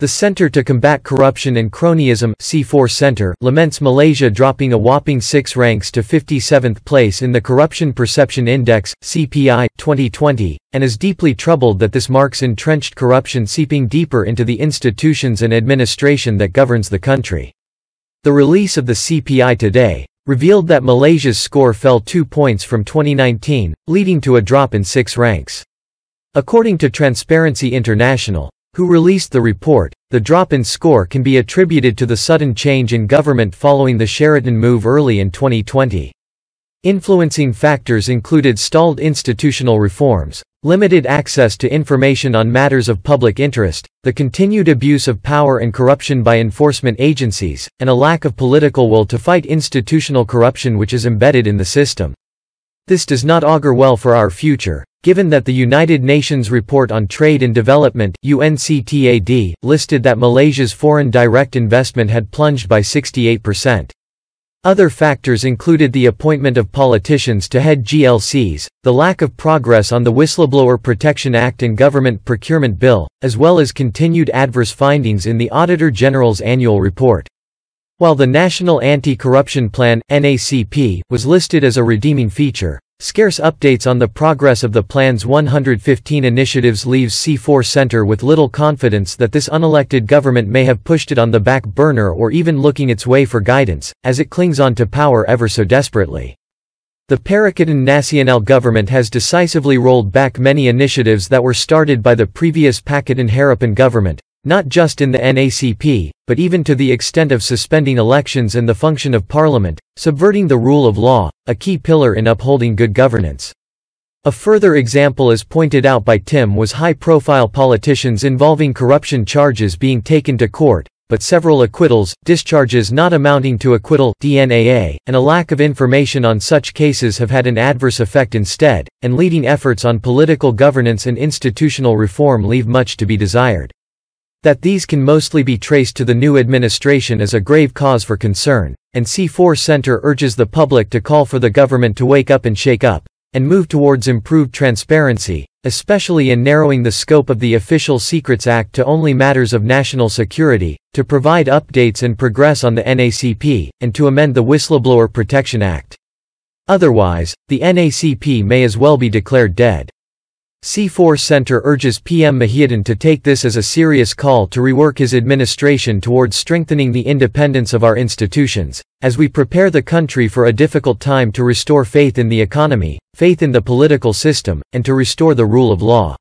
The Center to Combat Corruption and Cronyism (C4 Center) laments Malaysia dropping a whopping 6 ranks to 57th place in the Corruption Perception Index (CPI) 2020, and is deeply troubled that this marks entrenched corruption seeping deeper into the institutions and administration that governs the country. The release of the CPI today revealed that Malaysia's score fell 2 points from 2019, leading to a drop in 6 ranks. According to Transparency International, who released the report, the drop in score can be attributed to the sudden change in government following the Sheraton move early in 2020. Influencing factors included stalled institutional reforms, limited access to information on matters of public interest, the continued abuse of power and corruption by enforcement agencies, and a lack of political will to fight institutional corruption which is embedded in the system. This does not augur well for our future, given that the United Nations Report on Trade and Development (UNCTAD) listed that Malaysia's foreign direct investment had plunged by 68%. Other factors included the appointment of politicians to head GLCs, the lack of progress on the Whistleblower Protection Act and Government Procurement Bill, as well as continued adverse findings in the Auditor General's annual report. While the National Anti-Corruption Plan (NACP) was listed as a redeeming feature, scarce updates on the progress of the plan's 115 initiatives leaves C4 Center with little confidence that this unelected government may have pushed it on the back burner or even looking its way for guidance, as it clings on to power ever so desperately. The Perikatan Nasional government has decisively rolled back many initiatives that were started by the previous Pakatan Harapan government, not just in the NACP, but even to the extent of suspending elections and the function of parliament, subverting the rule of law, a key pillar in upholding good governance. A further example as pointed out by Tim was high-profile politicians involving corruption charges being taken to court, but several acquittals, discharges not amounting to acquittal (DNAA), and a lack of information on such cases have had an adverse effect instead, and leading efforts on political governance and institutional reform leave much to be desired. That these can mostly be traced to the new administration is a grave cause for concern, and C4 Center urges the public to call for the government to wake up and shake up, and move towards improved transparency, especially in narrowing the scope of the Official Secrets Act to only matters of national security, to provide updates and progress on the NACP, and to amend the Whistleblower Protection Act. Otherwise, the NACP may as well be declared dead. C4 Center urges PM Muhyiddin to take this as a serious call to rework his administration towards strengthening the independence of our institutions, as we prepare the country for a difficult time to restore faith in the economy, faith in the political system, and to restore the rule of law.